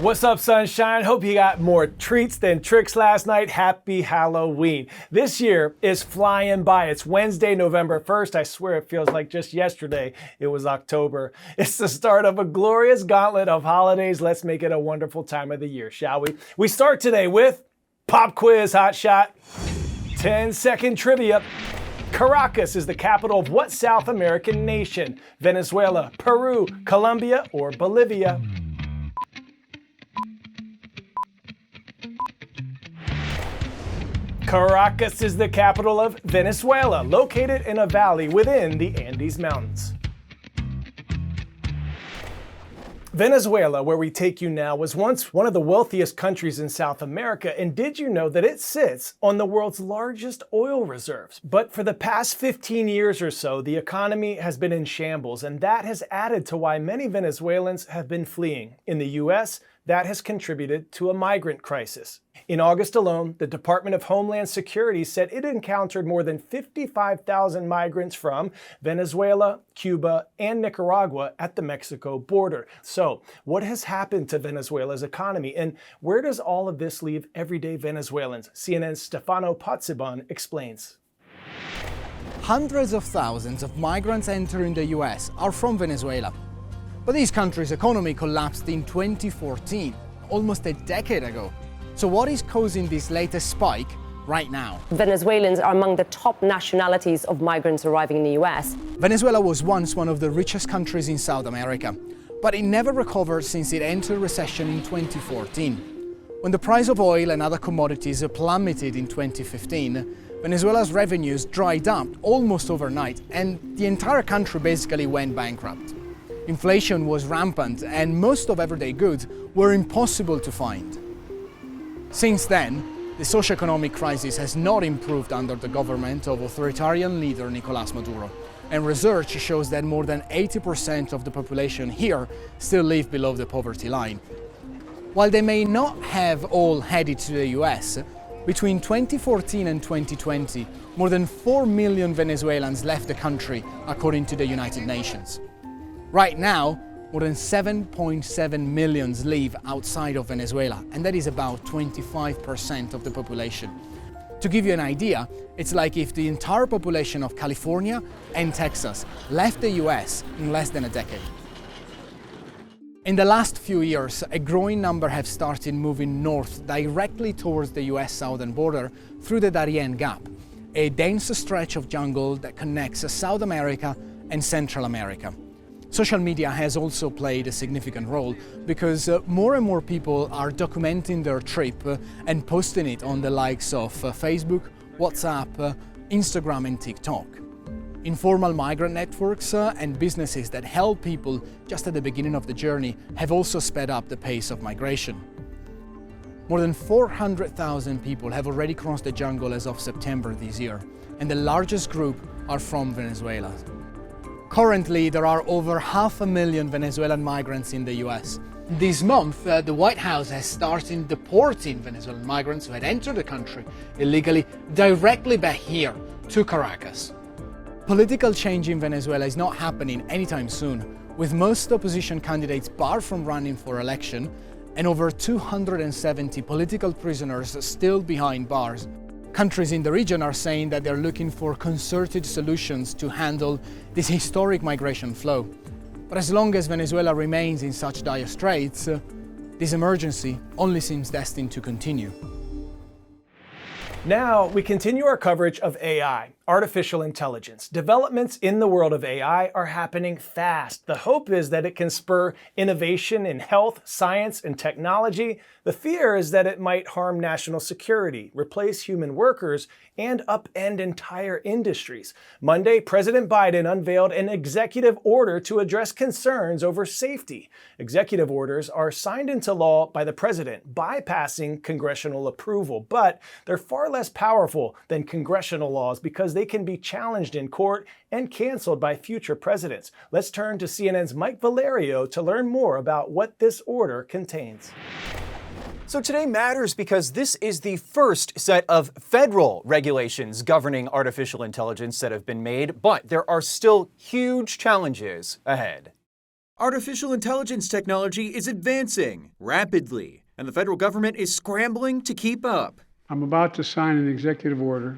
What's up, sunshine? Hope you got more treats than tricks last night. Happy Halloween. This year is flying by. It's Wednesday, November 1st. I swear it feels like just yesterday it was October. It's the start of a glorious gauntlet of holidays. Let's make it a wonderful time of the year, shall we? We start today with Pop Quiz Hot Shot. 10-second trivia. Caracas is the capital of what South American nation? Venezuela, Peru, Colombia, or Bolivia? Caracas is the capital of Venezuela, located in a valley within the Andes Mountains. Venezuela, where we take you now, was once one of the wealthiest countries in South America, and did you know that it sits on the world's largest oil reserves? But for the past 15 years or so, the economy has been in shambles, and that has added to why many Venezuelans have been fleeing. In the US, that has contributed to a migrant crisis. In August alone, the Department of Homeland Security said it encountered more than 55,000 migrants from Venezuela, Cuba, and Nicaragua at the Mexico border. So, what has happened to Venezuela's economy, and where does all of this leave everyday Venezuelans? CNN's Stefano Pozzoban explains. Hundreds of thousands of migrants entering the US are from Venezuela. But this country's economy collapsed in 2014, almost a decade ago. So what is causing this latest spike right now? Venezuelans are among the top nationalities of migrants arriving in the US. Venezuela was once one of the richest countries in South America, but it never recovered since it entered recession in 2014. When the price of oil and other commodities plummeted in 2015, Venezuela's revenues dried up almost overnight, and the entire country basically went bankrupt. Inflation was rampant, and most of everyday goods were impossible to find. Since then, the socio-economic crisis has not improved under the government of authoritarian leader Nicolás Maduro, and research shows that more than 80% of the population here still live below the poverty line. While they may not have all headed to the US, between 2014 and 2020, more than 4 million Venezuelans left the country, according to the United Nations. Right now, more than 7.7 million live outside of Venezuela, and that is about 25% of the population. To give you an idea, it's like if the entire population of California and Texas left the US in less than a decade. In the last few years, a growing number have started moving north directly towards the US southern border through the Darien Gap, a dense stretch of jungle that connects South America and Central America. Social media has also played a significant role because more and more people are documenting their trip and posting it on the likes of Facebook, WhatsApp, Instagram and TikTok. Informal migrant networks and businesses that help people just at the beginning of the journey have also sped up the pace of migration. More than 400,000 people have already crossed the jungle as of September this year, and the largest group are from Venezuela. Currently, there are over 500,000 Venezuelan migrants in the US. This month, the White House has started deporting Venezuelan migrants who had entered the country illegally directly back here to Caracas. Political change in Venezuela is not happening anytime soon, with most opposition candidates barred from running for election and over 270 political prisoners still behind bars. Countries in the region are saying that they're looking for concerted solutions to handle this historic migration flow. But as long as Venezuela remains in such dire straits, this emergency only seems destined to continue. Now, we continue our coverage of AI, artificial intelligence. Developments in the world of AI are happening fast. The hope is that it can spur innovation in health, science, and technology. The fear is that it might harm national security, replace human workers, and upend entire industries. Monday, President Biden unveiled an executive order to address concerns over safety. Executive orders are signed into law by the president, bypassing congressional approval, but they're far less powerful than congressional laws because they can be challenged in court and canceled by future presidents. Let's turn to CNN's Mike Valerio to learn more about what this order contains. So today matters because this is the first set of federal regulations governing artificial intelligence that have been made, but there are still huge challenges ahead. Artificial intelligence technology is advancing rapidly, and the federal government is scrambling to keep up. I'm about to sign an executive order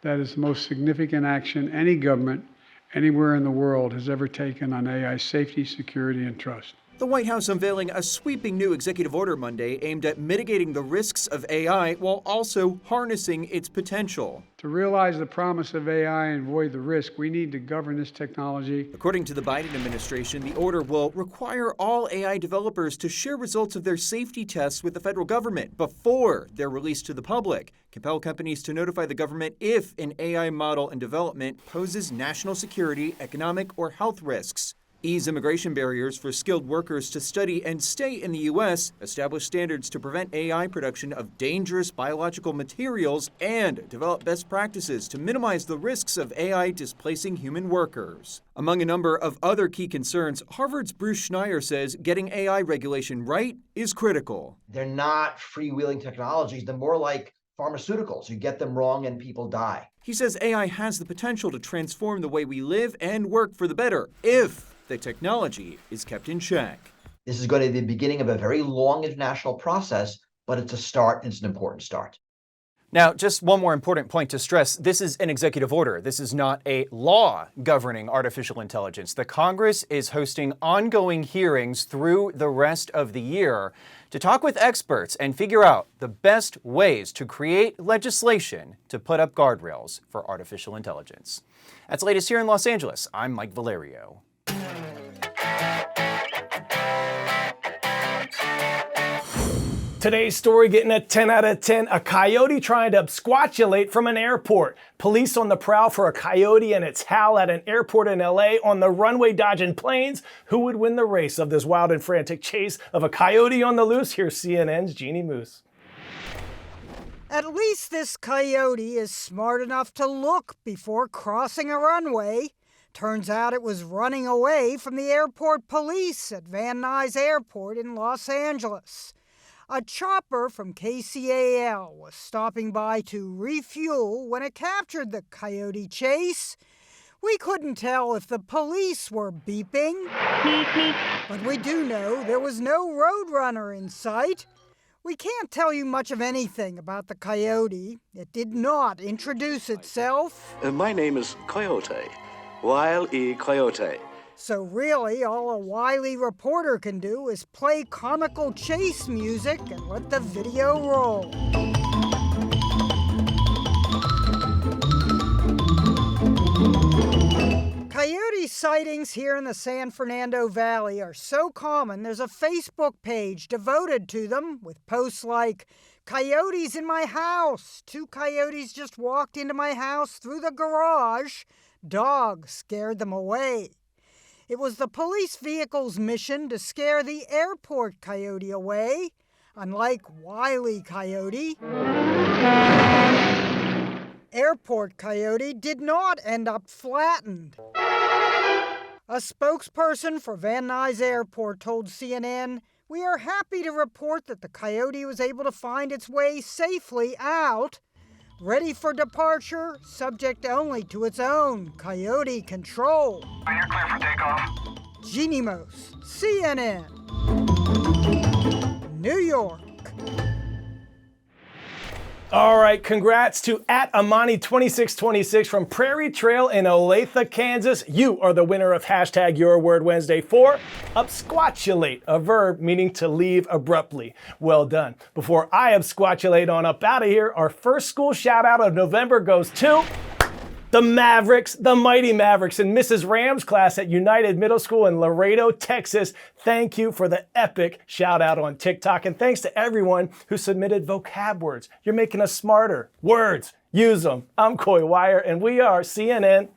that is the most significant action any government anywhere in the world has ever taken on AI safety, security, and trust. The White House unveiling a sweeping new executive order Monday aimed at mitigating the risks of AI while also harnessing its potential. To realize the promise of AI and avoid the risk, we need to govern this technology. According to the Biden administration, the order will require all AI developers to share results of their safety tests with the federal government before they're released to the public, compel companies to notify the government if an AI model in development poses national security, economic, or health risks, ease immigration barriers for skilled workers to study and stay in the U.S., establish standards to prevent AI production of dangerous biological materials, and develop best practices to minimize the risks of AI displacing human workers. Among a number of other key concerns, Harvard's Bruce Schneier says getting AI regulation right is critical. They're not freewheeling technologies. They're more like pharmaceuticals. You get them wrong and people die. He says AI has the potential to transform the way we live and work for the better if the technology is kept in check. This is going to be the beginning of a very long international process, but it's a start, and it's an important start. Now, just one more important point to stress. This is an executive order. This is not a law governing artificial intelligence. The Congress is hosting ongoing hearings through the rest of the year to talk with experts and figure out the best ways to create legislation to put up guardrails for artificial intelligence. That's the latest here in Los Angeles. I'm Mike Valerio. Today's story getting a 10 out of 10. A coyote trying to absquatulate from an airport. Police on the prowl for a coyote and its howl at an airport in LA on the runway dodging planes. Who would win the race of this wild and frantic chase of a coyote on the loose? Here's CNN's Jeannie Moose. At least this coyote is smart enough to look before crossing a runway. Turns out it was running away from the airport police at Van Nuys Airport in Los Angeles. A chopper from KCAL was stopping by to refuel when it captured the coyote chase. We couldn't tell if the police were beeping, but we do know there was no roadrunner in sight. We can't tell you much of anything about the coyote. It did not introduce itself. My name is Coyote, wily Coyote. So really, all a wily reporter can do is play comical chase music and let the video roll. Coyote sightings here in the San Fernando Valley are so common, there's a Facebook page devoted to them with posts like, "Coyotes in my house. 2 coyotes just walked into my house through the garage. Dog scared them away." It was the police vehicle's mission to scare the airport coyote away. Unlike wily Coyote, airport coyote did not end up flattened. A spokesperson for Van Nuys Airport told CNN, "We are happy to report that the coyote was able to find its way safely out. Ready for departure, subject only to its own coyote control." You're clear for takeoff. Jeannie Moose, CNN, New York. All right, congrats to @Amani2626 from Prairie Trail in Olathe, Kansas. You are the winner of #YourWordWednesday for absquatulate, a verb meaning to leave abruptly. Well done. Before I absquatulate on up out of here, our first school shout out of November goes to the Mavericks, the Mighty Mavericks in Mrs. Ram's class at United Middle School in Laredo, Texas. Thank you for the epic shout out on TikTok. And thanks to everyone who submitted vocab words. You're making us smarter. Words, use them. I'm Coy Wire, and we are CNN.